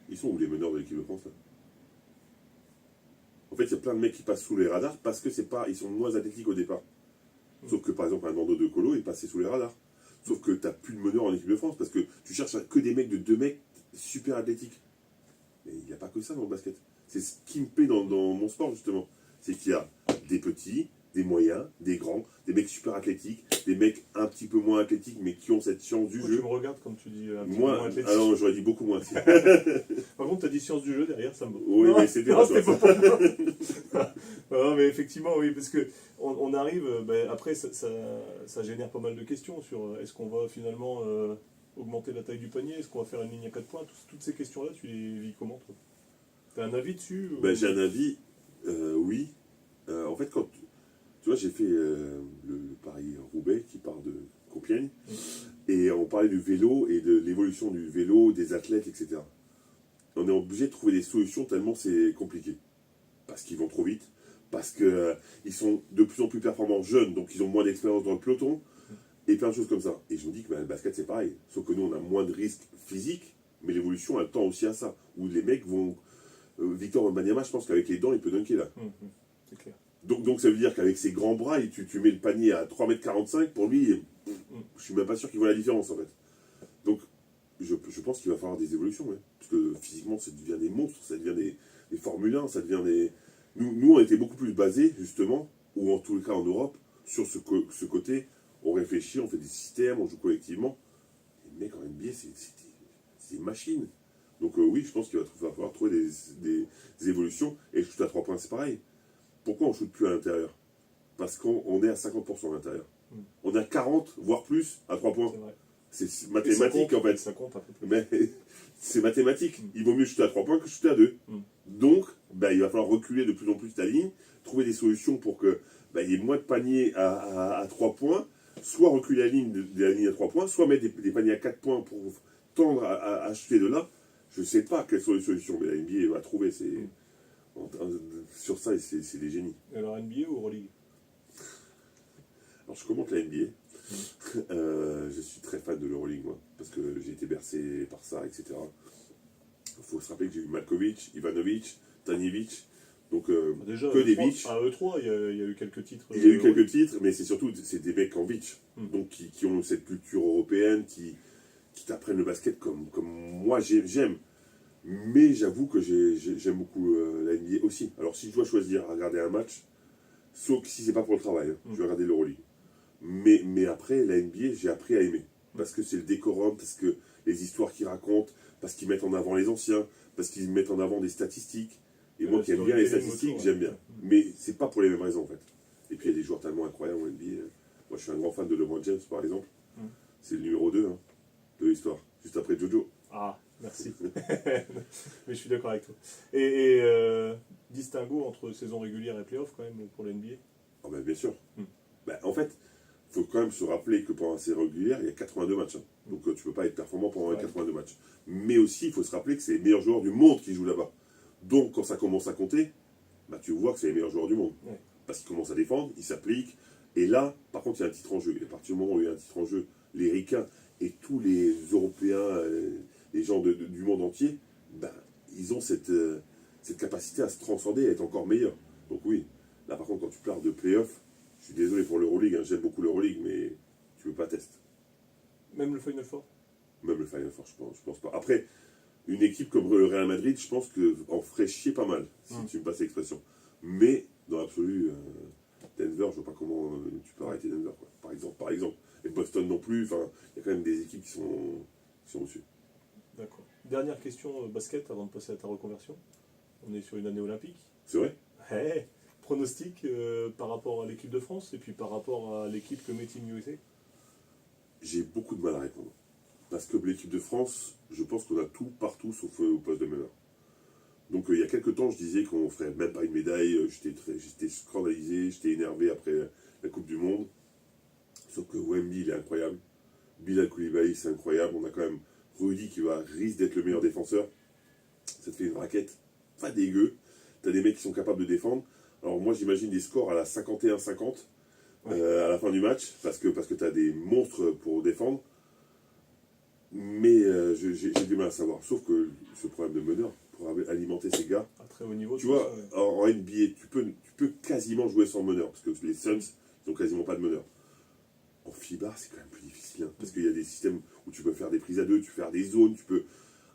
Ils sont où les meneurs de l'équipe de France là? En fait, il y a plein de mecs qui passent sous les radars parce que ils sont moins athlétiques au départ. Mm. Sauf que par exemple, un Nando de Colo est passé sous les radars. Sauf que tu n'as plus de meneurs en équipe de France parce que tu cherches que des mecs de 2 mecs super athlétiques. Mais il n'y a pas que ça dans le basket. C'est ce qui me plaît dans mon sport justement. C'est qu'il y a des petits, des moyens, des grands, des mecs super athlétiques, des mecs un petit peu moins athlétiques mais qui ont cette science du Pourquoi jeu. tu me regardes comme tu dis un petit peu Moi, moins athlétique. alors j'aurais dit beaucoup moins. Par contre, tu as dit science du jeu derrière, ça me. Oui, Non, mais c'est bien, non, toi. c'était pas pour moi. Non, mais effectivement, oui, parce que on arrive. Après, ça génère pas mal de questions sur est-ce qu'on va finalement augmenter la taille du panier, est-ce qu'on va faire une ligne à 4 points, toutes ces questions-là, tu les vis comment, toi? T'as un avis dessus ou- J'ai un avis, oui. En fait, quand tu vois, j'ai fait le Paris-Roubaix qui part de Compiègne, et on parlait du vélo et de l'évolution du vélo, des athlètes, etc. On est obligé de trouver des solutions tellement c'est compliqué. Parce qu'ils vont trop vite, parce qu'ils sont de plus en plus performants jeunes, donc ils ont moins d'expérience dans le peloton, et plein de choses comme ça. Et je me dis que le basket c'est pareil, sauf que nous on a moins de risques physiques, mais l'évolution elle tend aussi à ça, où les mecs vont... Victor Wembanyama, je pense qu'avec les dents il peut dunker là. C'est clair. Donc ça veut dire qu'avec ses grands bras, tu mets le panier à 3,45 m, pour lui, je suis même pas sûr qu'il voit la différence en fait. Donc je pense qu'il va falloir des évolutions, ouais. Parce que physiquement ça devient des monstres, ça devient des Formule 1, ça devient des... Nous on était beaucoup plus basés justement, ou en tous les cas en Europe, sur ce côté, on réfléchit, on fait des systèmes, on joue collectivement. Les mecs en NBA c'est des machines. Donc oui, je pense qu'il va falloir trouver des évolutions, et le shoot à 3 points c'est pareil. Pourquoi on ne shoot plus à l'intérieur? Parce qu'on est à 50% à l'intérieur. On est à 40, voire plus, à 3 points. C'est vrai. C'est mathématique en fait. Ça compte un peu plus. Mais c'est mathématique. Il vaut mieux shooter à 3 points que shooter à 2. Donc, il va falloir reculer de plus en plus ta ligne, trouver des solutions pour que il y ait moins de paniers à 3 points, soit reculer la ligne à 3 points, soit mettre des paniers à 4 points pour tendre à shooter de là. Je ne sais pas quelles sont les solutions, mais la NBA va trouver. Sur ça, c'est des génies. Alors NBA ou Euroleague? Alors je commente la NBA. Je suis très fan de l'Euroleague, moi, parce que j'ai été bercé par ça, etc. Il faut se rappeler que j'ai eu Malkovic, Ivanovic, Tanjevic, donc Déjà, que des Vic. à E3, il y a eu quelques titres. Il y a eu quelques titres, mais c'est surtout des mecs en Vic, donc qui ont cette culture européenne, qui t'apprennent le basket comme moi j'aime. Mais j'avoue que j'aime beaucoup la NBA aussi. Alors si je dois choisir à regarder un match, sauf si c'est pas pour le travail, je vais regarder l'Euroleague. Mais après, la NBA, j'ai appris à aimer. Parce que c'est le décorum, parce que les histoires qu'ils racontent, parce qu'ils mettent en avant les anciens, parce qu'ils mettent en avant des statistiques. Et moi qui aime bien les statistiques, j'aime bien. Mais c'est pas pour les mêmes raisons en fait. Et puis il y a des joueurs tellement incroyables en NBA. Moi je suis un grand fan de LeBron James par exemple. C'est le numéro 2 de l'histoire, juste après Jojo. Ah, merci. Mais je suis d'accord avec toi. Et distinguo entre saison régulière et playoff quand même pour la NBA? Ah bien sûr. En fait, il faut quand même se rappeler que pendant la saison régulière, il y a 82 matchs. Donc tu ne peux pas être performant pendant les 82 matchs. Mais aussi, il faut se rappeler que c'est les meilleurs joueurs du monde qui jouent là-bas. Donc quand ça commence à compter, tu vois que c'est les meilleurs joueurs du monde. Parce qu'ils commencent à défendre, ils s'appliquent. Et là, par contre, il y a un titre en jeu. Et à partir du moment où il y a un titre en jeu, les Ricains et tous les Européens, les gens du monde entier, ils ont cette capacité à se transcender, à être encore meilleurs. Donc oui, là par contre, quand tu parles de play-off, je suis désolé pour l'Euroleague, j'aime beaucoup l'Euroleague, mais tu ne peux pas tester. Même le Final Four? Même le Final Four, je pense pas. Après, une équipe comme le Real Madrid, je pense qu'en ferait chier pas mal, si tu me passes l'expression. Mais, dans l'absolu, Denver, je vois pas comment tu peux arrêter Denver, quoi. Par exemple. Et Boston non plus, enfin, il y a quand même des équipes qui sont au-dessus. D'accord. Dernière question basket avant de passer à ta reconversion. On est sur une année olympique. C'est vrai? Hey, pronostic par rapport à l'équipe de France et puis par rapport à l'équipe que met Team USA. J'ai beaucoup de mal à répondre. Parce que l'équipe de France, je pense qu'on a tout partout sauf au poste de meneur. Donc il y a quelques temps, je disais qu'on ne ferait même pas une médaille. J'étais scandalisé, j'étais énervé après la Coupe du Monde. Sauf que Wemby, il est incroyable. Bilal Koulibaly, c'est incroyable. On a quand même Rudy qui risque d'être le meilleur défenseur. Ça te fait une raquette pas dégueu. T'as des mecs qui sont capables de défendre. Alors moi, j'imagine des scores à la 51-50 à la fin du match, parce que t'as des monstres pour défendre. Mais j'ai du mal à savoir. Sauf que ce problème de meneur, pour alimenter ces gars, À très haut niveau. tu vois, en NBA, tu peux quasiment jouer sans meneur, parce que les Suns, ils n'ont quasiment pas de meneur. En FIBA, c'est quand même plus difficile, hein, parce qu'il y a des systèmes où tu peux faire des prises à deux, tu peux faire des zones, tu peux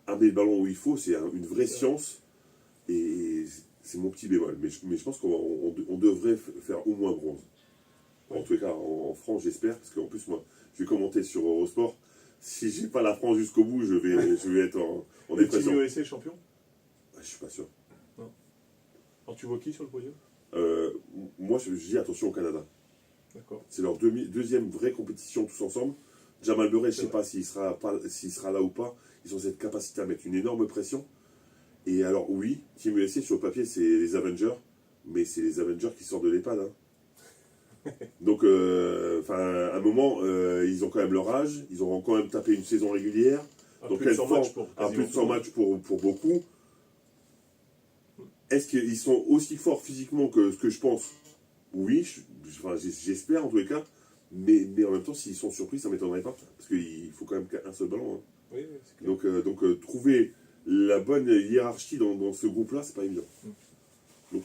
amener le ballon où il faut, c'est une vraie science, et c'est mon petit bémol. Mais je pense qu'on devrait faire au moins bronze. En tous les cas, en France, j'espère, parce qu'en plus, moi, je vais commenter sur Eurosport. Si j'ai pas la France jusqu'au bout, je vais être en dépression. Team USA champion. Je suis pas sûr. Alors tu vois qui sur le podium? Moi, je dis attention au Canada. D'accord. C'est leur deuxième vraie compétition tous ensemble. Jamal Murray, je ne sais pas s'il sera là ou pas. Ils ont cette capacité à mettre une énorme pression. Et alors oui, Team USA sur le papier, c'est les Avengers, mais c'est les Avengers qui sortent de l'EHPAD. Hein. Donc, à un moment, ils ont quand même leur âge. Ils auront quand même tapé une saison régulière. Donc, plus de 100 matchs plus de 100 matchs pour beaucoup. Est-ce qu'ils sont aussi forts physiquement que ce que je pense? Oui, j'espère en tous les cas. Mais en même temps, s'ils sont surpris, ça ne m'étonnerait pas. Parce qu'il faut quand même qu'un seul ballon. Hein. Oui, c'est clair. Donc trouver la bonne hiérarchie dans ce groupe-là, c'est pas évident. Donc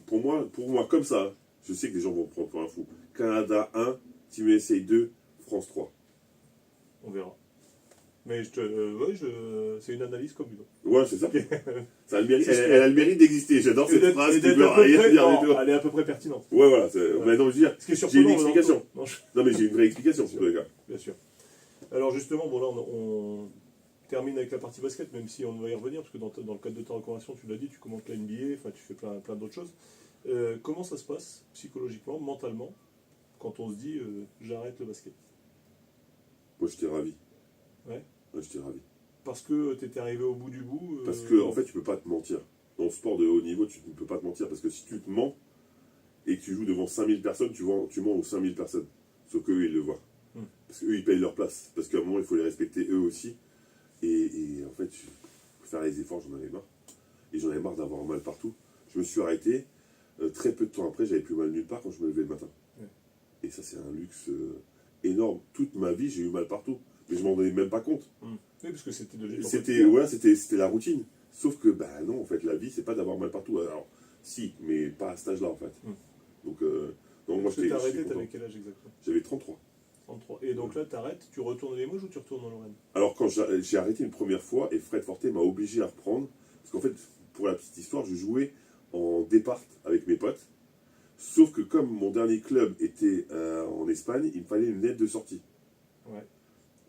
pour moi, comme ça, je sais que les gens vont prendre pour un fou. Canada 1, Team USA 2, France 3. On verra. Mais c'est une analyse comme une autre. Ouais, c'est ça. Ça a elle a le mérite d'exister. J'adore cette phrase. Elle est à peu près pertinente. Ouais, voilà. Mais non, je veux dire, j'ai une explication. Non, mais j'ai une vraie explication pour tous les gars. Bien sûr. Alors justement, bon là, on termine avec la partie basket, même si on va y revenir, parce que dans le cadre de ta reconversion, tu l'as dit, tu commentes la NBA, enfin tu fais plein d'autres choses. Comment ça se passe, psychologiquement, mentalement, quand on se dit j'arrête le basket? Moi, j'étais ravi. Ouais. Ouais, j'étais ravi. Parce que tu étais arrivé au bout du bout Parce que, en fait, tu peux pas te mentir. Dans le sport de haut niveau, tu ne peux pas te mentir. Parce que si tu te mens et que tu joues devant 5000 personnes, tu mens aux 5000 personnes. Sauf qu'eux, ils le voient. Parce qu'eux, ils payent leur place. Parce qu'à un moment, il faut les respecter eux aussi. Et en fait, pour faire les efforts, j'en avais marre. Et j'en avais marre d'avoir mal partout. Je me suis arrêté. Très peu de temps après, j'avais plus mal nulle part quand je me levais le matin. Et ça, c'est un luxe énorme. Toute ma vie, j'ai eu mal partout. Mais je m'en donnais même pas compte. Oui, parce que c'était c'était la routine. Sauf que, non, en fait, la vie, c'est pas d'avoir mal partout. Alors, si, mais pas à cet âge-là, en fait. Donc moi, j'étais arrêté, t'avais quel âge exactement? J'avais 33. 33. Et donc là, t'arrêtes, tu retournes à Limoges ou tu retournes en Lorraine? Alors, quand j'ai arrêté une première fois, et Fred Forté m'a obligé à reprendre, parce qu'en fait, pour la petite histoire, je jouais en départ avec mes potes. Sauf que comme mon dernier club était en Espagne, il me fallait une lettre de sortie. Ouais.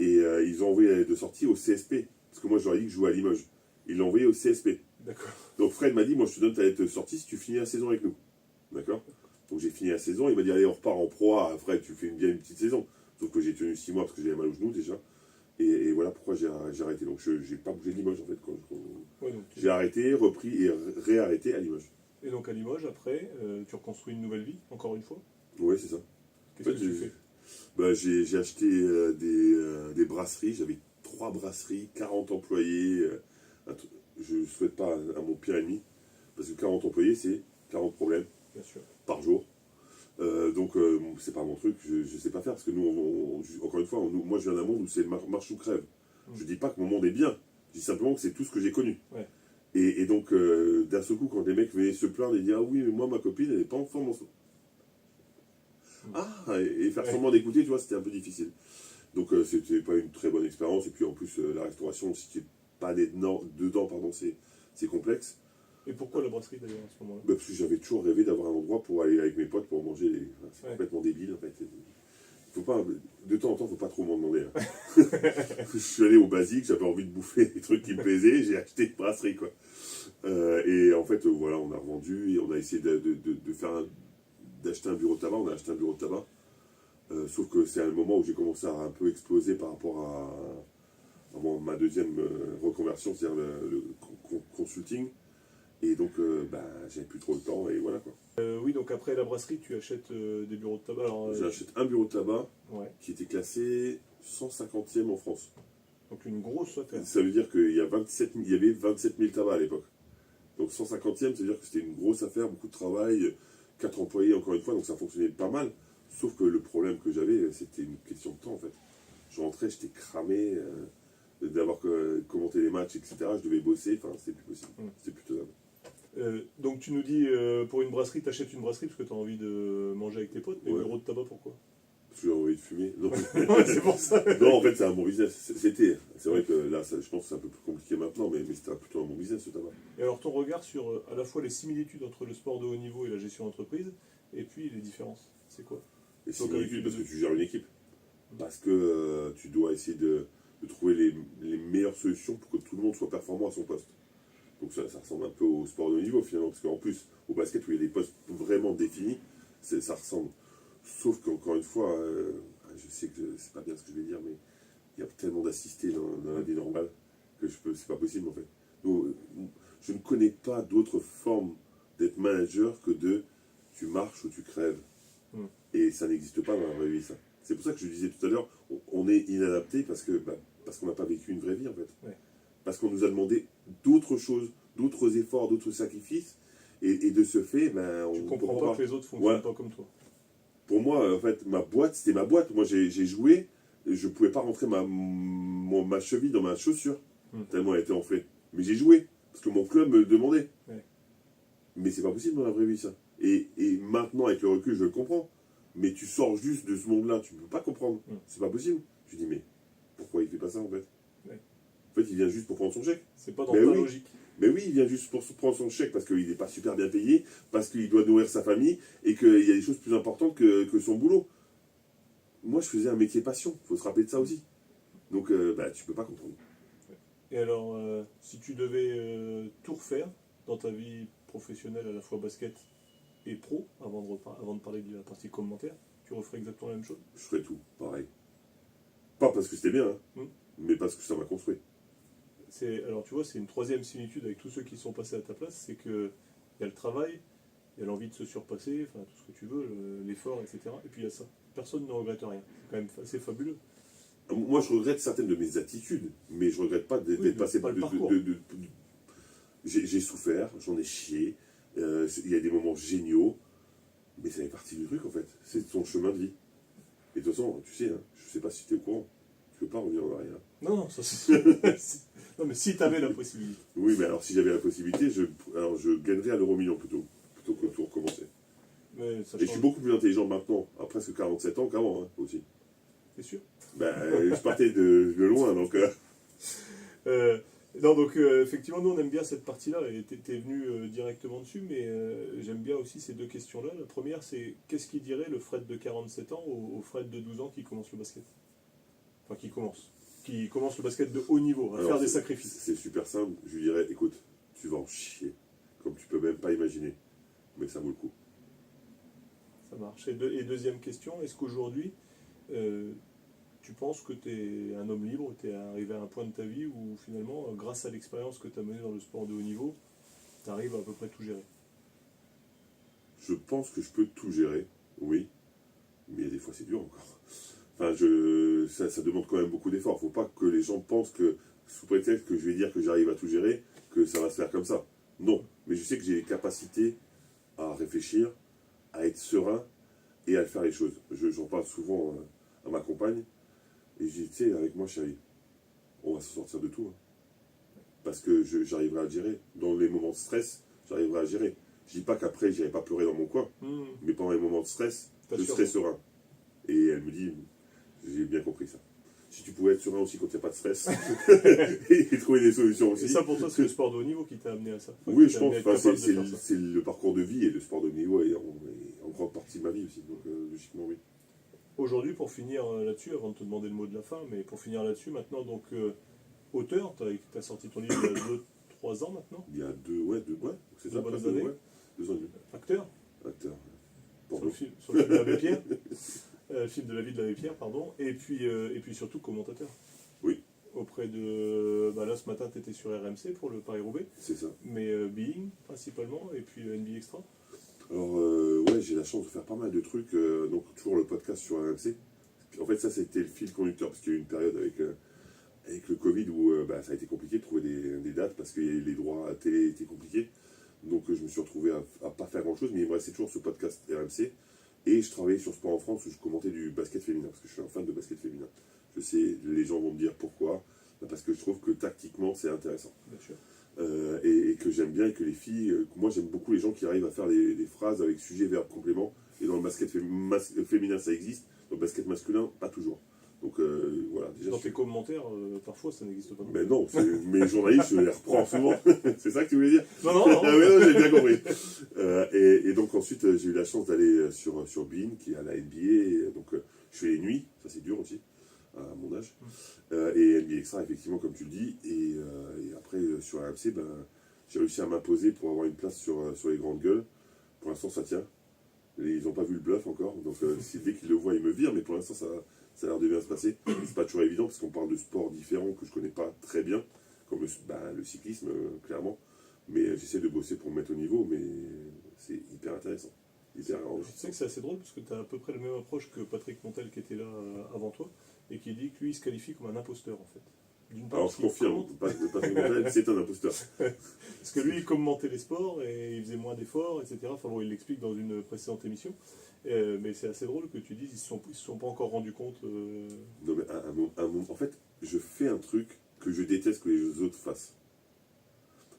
Et ils ont envoyé la lettre de sortie au CSP. Parce que moi, je leur ai dit que je jouais à Limoges. Ils l'ont envoyé au CSP. D'accord. Donc Fred m'a dit, moi, je te donne ta lettre de sortie si tu finis la saison avec nous. D'accord. Donc j'ai fini la saison. Il m'a dit, allez, on repart en proie. Fred, tu fais bien une petite saison. Sauf que j'ai tenu 6 mois parce que j'avais mal au genou déjà. Et voilà pourquoi j'ai arrêté. Donc je n'ai pas bougé de Limoges, en fait. J'ai arrêté, repris et réarrêté à Limoges. Et donc à Limoges, après, tu reconstruis une nouvelle vie, encore une fois? Oui, c'est ça. Qu'est-ce que tu fais? J'ai acheté des brasseries. J'avais 3 brasseries, 40 employés. Je ne souhaite pas à mon pire ennemi. Parce que 40 employés, c'est 40 problèmes. Bien sûr. Par jour. Donc, c'est pas mon truc. Je ne sais pas faire. Parce que nous, encore une fois, moi, je viens d'un monde où c'est marche ou crève. Je dis pas que mon monde est bien. Je dis simplement que c'est tout ce que j'ai connu. Ouais. Et donc, d'un seul coup, quand les mecs venaient se plaindre et dire ah oui, mais moi, ma copine, elle n'est pas en forme en ce moment. Et faire semblant d'écouter, tu vois, c'était un peu difficile. Donc c'était pas une très bonne expérience. Et puis en plus, la restauration, si tu n'es pas dedans, pardon, c'est complexe. Et pourquoi la brasserie d'ailleurs à ce moment-là? Bah, parce que j'avais toujours rêvé d'avoir un endroit pour aller avec mes potes pour manger. Enfin, c'est complètement débile en fait. Faut pas, de temps en temps, faut pas trop m'en demander. Hein. Je suis allé au basique, j'avais envie de bouffer des trucs qui me plaisaient, j'ai acheté une brasserie quoi. Et en fait, voilà, on a revendu et on a essayé d'acheter un bureau de tabac. On a acheté un bureau de tabac. Sauf que c'est un moment où j'ai commencé à un peu exploser par rapport à ma deuxième reconversion, c'est-à-dire le consulting. Et donc, j'avais plus trop le temps et voilà quoi. Oui, donc après la brasserie, tu achètes des bureaux de tabac. Alors, J'achète un bureau de tabac ouais. qui était classé 150e en France. Donc une grosse affaire. Ça veut dire qu'il y avait 27 000 tabacs à l'époque. Donc 150e, ça veut dire que c'était une grosse affaire, beaucoup de travail, 4 employés encore une fois, donc ça fonctionnait pas mal. Sauf que le problème que j'avais, c'était une question de temps en fait. Je rentrais, j'étais cramé d'avoir commenté les matchs, etc. Je devais bosser, enfin c'était plus possible. C'était plus tenable. Donc tu nous dis, pour une brasserie, tu achètes une brasserie parce que tu as envie de manger avec tes potes, mais Ouais. bureau de tabac, pourquoi? Parce que j'ai envie de fumer. Non, C'est pour ça. non, en fait, c'est un bon business. C'était. C'est vrai que là, je pense que c'est un peu plus compliqué maintenant, mais c'était plutôt un bon business, ce tabac. Et alors ton regard sur à la fois les similitudes entre le sport de haut niveau et la gestion d'entreprise, et puis les différences, c'est quoi? Et Donc, similitude parce que tu gères une équipe. Parce que tu dois essayer de trouver les meilleures solutions pour que tout le monde soit performant à son poste. Donc ça ressemble un peu au sport de haut niveau finalement, parce qu'en plus, au basket où il y a des postes vraiment définis, ça ressemble. Sauf qu'encore une fois, je sais que c'est pas bien ce que je vais dire, mais il y a tellement d'assistés dans la vie normale que c'est pas possible en fait. Donc, je ne connais pas d'autre forme d'être manager que tu marches ou tu crèves. Et ça n'existe pas dans la vraie vie, ça. C'est pour ça que je disais tout à l'heure, on est inadapté parce qu'on n'a pas vécu une vraie vie en fait. Ouais. Parce qu'on nous a demandé d'autres choses, d'autres efforts, d'autres sacrifices, et de ce fait, on Tu comprends pas que les autres fonctionnent pas comme toi. Pour moi, en fait, ma boîte, c'était ma boîte. Moi, j'ai joué, je pouvais pas rentrer ma cheville dans ma chaussure, tellement elle était enflée. Mais j'ai joué, parce que mon club me le demandait. Ouais. Mais c'est pas possible dans la vraie vie, ça. Et maintenant, avec le recul, je le comprends. Mais tu sors juste de ce monde-là, tu peux pas comprendre. C'est pas possible. Je dis, mais pourquoi il fait pas ça, en fait? Ouais. En fait, il vient juste pour prendre son chèque. C'est pas dans ta logique. Mais oui, il vient juste pour prendre son chèque parce qu'il n'est pas super bien payé, parce qu'il doit nourrir sa famille et qu'il y a des choses plus importantes que son boulot. Moi, je faisais un métier passion, il faut se rappeler de ça aussi. Donc, tu peux pas comprendre. Et alors, si tu devais tout refaire dans ta vie professionnelle, à la fois basket et pro, avant de parler de la partie commentaire, tu referais exactement la même chose? Je ferais tout, pareil. Pas parce que c'était bien, mais parce que ça m'a construit. Alors tu vois, c'est une troisième similitude avec tous ceux qui sont passés à ta place, c'est qu'il y a le travail, il y a l'envie de se surpasser, enfin tout ce que tu veux, l'effort, etc. Et puis il y a ça. Personne ne regrette rien. C'est quand même assez fabuleux. Moi, je regrette certaines de mes attitudes, mais je regrette pas d'être passé pas le parcours. J'ai souffert, j'en ai chié, il y a des moments géniaux, mais ça fait partie du truc en fait. C'est ton chemin de vie. Et de toute façon, tu sais, je sais pas si tu es au courant, tu peux pas revenir en arrière. Non, ça c'est... Non, mais si tu avais la possibilité. Oui, mais alors si j'avais la possibilité, je gagnerais à l'euro-million plutôt que tout recommencer. Mais ça et je suis beaucoup plus intelligent maintenant, à presque 47 ans qu'avant, aussi. C'est sûr. Je partais de loin, donc... Non, donc effectivement, nous on aime bien cette partie-là, et t'es venu directement dessus, mais j'aime bien aussi ces deux questions-là. La première, c'est qu'est-ce qu'il dirait le Fred de 47 ans au Fred de 12 ans qui commence le basket? Enfin, qui commence le basket de haut niveau, à faire des sacrifices. C'est super simple, je lui dirais, écoute, tu vas en chier, comme tu peux même pas imaginer, mais ça vaut le coup. Ça marche. Et deuxième question, est-ce qu'aujourd'hui, tu penses que tu es un homme libre, tu es arrivé à un point de ta vie où finalement, grâce à l'expérience que tu as menée dans le sport de haut niveau, tu arrives à peu près tout gérer? Je pense que je peux tout gérer, oui, mais des fois c'est dur encore. Enfin, ça demande quand même beaucoup d'efforts. Il ne faut pas que les gens pensent que, sous prétexte que je vais dire que j'arrive à tout gérer, que ça va se faire comme ça. Non, mais je sais que j'ai les capacités à réfléchir, à être serein et à faire les choses. J'en parle souvent à ma compagne, et je dis, tu sais, avec moi chérie, on va se sortir de tout. Parce que j'arriverai à le gérer. Dans les moments de stress, j'arriverai à gérer. Je dis pas qu'après, j'irai pas pleurer dans mon coin, mais pendant les moments de stress, je serai serein. Et elle me dit, j'ai bien compris ça. si tu pouvais être serein aussi quand il n'y a pas de stress et trouver des solutions aussi. Et ça, pour toi, c'est le sport de haut niveau qui t'a amené à ça. Oui, je pense que c'est le parcours de vie et le sport de haut niveau est en grande partie de ma vie aussi. Donc, logiquement, oui. Aujourd'hui, pour finir là-dessus, avant de te demander le mot de la fin, mais pour finir là-dessus, maintenant, donc, auteur, tu as sorti ton livre il y a 2-3 ans maintenant. Il y a c'est ça, bonnes années. 2 ans et demi. Acteur. Sur le film de l'abbé Pierre. Film de la vie de l'abbé Pierre, pardon. Et puis surtout commentateur. Oui. Auprès de... là, ce matin, tu étais sur RMC pour le Paris-Roubaix. C'est ça. Mais Being, principalement, et puis NBA Extra. Alors, j'ai la chance de faire pas mal de trucs. Donc, toujours le podcast sur RMC. En fait, ça, c'était le fil conducteur, parce qu'il y a eu une période avec le Covid où ça a été compliqué de trouver des dates, parce que les droits à télé étaient compliqués. Donc, je me suis retrouvé à pas faire grand-chose, mais il me restait toujours ce podcast RMC. Et je travaillais sur Sport en France, où je commentais du basket féminin, parce que je suis un fan de basket féminin. Je sais, les gens vont me dire pourquoi. Parce que je trouve que tactiquement, c'est intéressant. Bien sûr. Et que j'aime bien, et que les filles... moi, j'aime beaucoup les gens qui arrivent à faire des phrases avec sujet, verbe, complément. Et dans le basket féminin, ça existe. Dans le basket masculin, pas toujours. Donc, voilà. Déjà, dans tes commentaires, parfois, ça n'existe pas. Mais non, mes journalistes, je les reprends souvent. C'est ça que tu voulais dire? Non. Ah oui, non, j'ai bien compris. Et donc, ensuite, j'ai eu la chance d'aller sur Bein, qui est à la NBA. Donc, je fais les nuits. Ça, c'est dur aussi, à mon âge. Et NBA Extra, effectivement, comme tu le dis. Et après, sur RMC, j'ai réussi à m'imposer pour avoir une place sur les grandes gueules. Pour l'instant, ça tient. Ils n'ont pas vu le bluff encore. Donc, dès qu'ils le voient, ils me virent. Mais pour l'instant, ça a l'air de bien se passer. C'est pas toujours évident parce qu'on parle de sports différents que je connais pas très bien, comme le cyclisme, clairement. Mais j'essaie de bosser pour me mettre au niveau, mais c'est hyper intéressant. Tu sais que c'est assez drôle parce que tu as à peu près la même approche que Patrick Montel qui était là avant toi et qui dit que lui il se qualifie comme un imposteur en fait. Alors je confirme, Patrick Montel c'est un imposteur. Parce que lui il commentait les sports et il faisait moins d'efforts, etc. Enfin bon, il l'explique dans une précédente émission. Mais c'est assez drôle que tu dises, ils ne se sont pas encore rendus compte. Non, mais en fait, je fais un truc que je déteste que les autres fassent.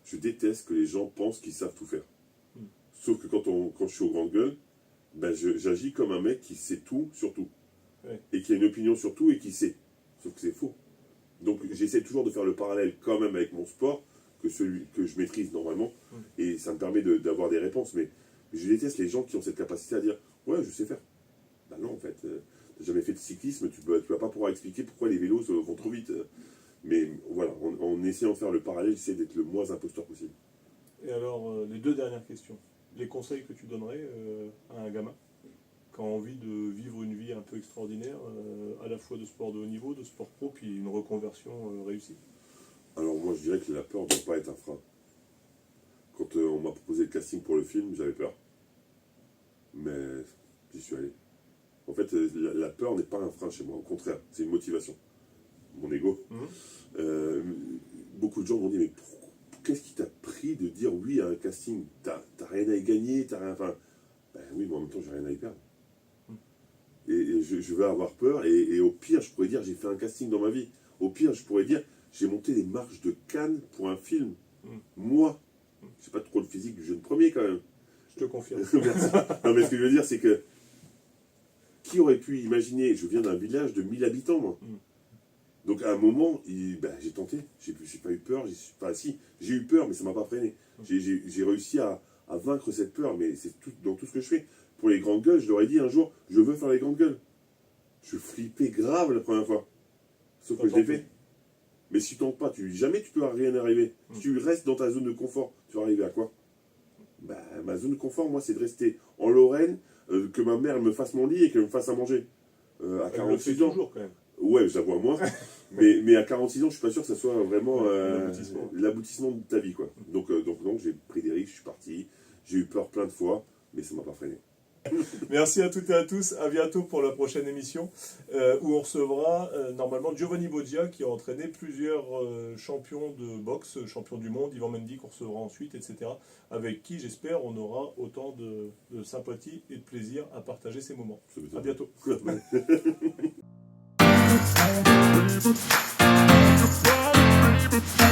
Je déteste que les gens pensent qu'ils savent tout faire. Sauf que quand je suis aux grandes gueules, j'agis comme un mec qui sait tout sur tout. Ouais. Et qui a une opinion sur tout et qui sait. Sauf que c'est faux. Donc j'essaie toujours de faire le parallèle quand même avec mon sport, que celui que je maîtrise normalement. Et ça me permet d'avoir des réponses. Mais je déteste les gens qui ont cette capacité à dire « Ouais, je sais faire ». Ben non, en fait. T'as jamais fait de cyclisme, tu vas pas pouvoir expliquer pourquoi les vélos vont trop vite. Mais voilà, en essayant de faire le parallèle, j'essaie d'être le moins imposteur possible. Et alors, les 2 dernières questions. Les conseils que tu donnerais à un gamin qui a envie de vivre une vie un peu extraordinaire, à la fois de sport de haut niveau, de sport pro, puis une reconversion réussie? Alors moi, je dirais que la peur ne doit pas être un frein. Quand on m'a proposé le casting pour le film, j'avais peur. Mais j'y suis allé. En fait, la peur n'est pas un frein chez moi, au contraire, c'est une motivation. Mon ego. Beaucoup de gens m'ont dit, mais qu'est-ce qui t'a pris de dire oui à un casting? T'as rien à y gagner, t'as rien... Enfin, oui, mais en même temps, j'ai rien à y perdre. Et je vais avoir peur, et au pire, je pourrais dire, j'ai fait un casting dans ma vie. Au pire, je pourrais dire, j'ai monté les marches de Cannes pour un film. Moi. C'est pas trop le physique du jeune premier, quand même. Je te confirme. Merci. Non, mais ce que je veux dire, c'est que qui aurait pu imaginer, je viens d'un village de 1000 habitants, moi. Donc à un moment, j'ai tenté, j'ai pas eu peur, si, j'ai eu peur, mais ça m'a pas freiné. J'ai réussi à vaincre cette peur, mais c'est dans tout ce que je fais. Pour les grandes gueules, je leur ai dit un jour, je veux faire les grandes gueules. Je flippais grave la première fois. Sauf que je l'ai fait. Mais si tu tentes pas, jamais tu peux rien arriver. Si tu restes dans ta zone de confort, tu vas arriver à quoi? Ma zone de confort, moi, c'est de rester en Lorraine, que ma mère me fasse mon lit et qu'elle me fasse à manger. À 46 ans. Toujours, quand même. Ouais, je la vois moins. mais à 46 ans, je suis pas sûr que ça soit vraiment l'aboutissement de ta vie, quoi. Donc non, j'ai pris des risques, je suis parti. J'ai eu peur plein de fois, mais ça m'a pas freiné. Merci à toutes et à tous. À bientôt pour la prochaine émission où on recevra normalement Giovanni Boggia qui a entraîné plusieurs champions de boxe, champions du monde, Ivan Mendy qu'on recevra ensuite, etc. Avec qui j'espère on aura autant de sympathie et de plaisir à partager ces moments. À bientôt. Baby.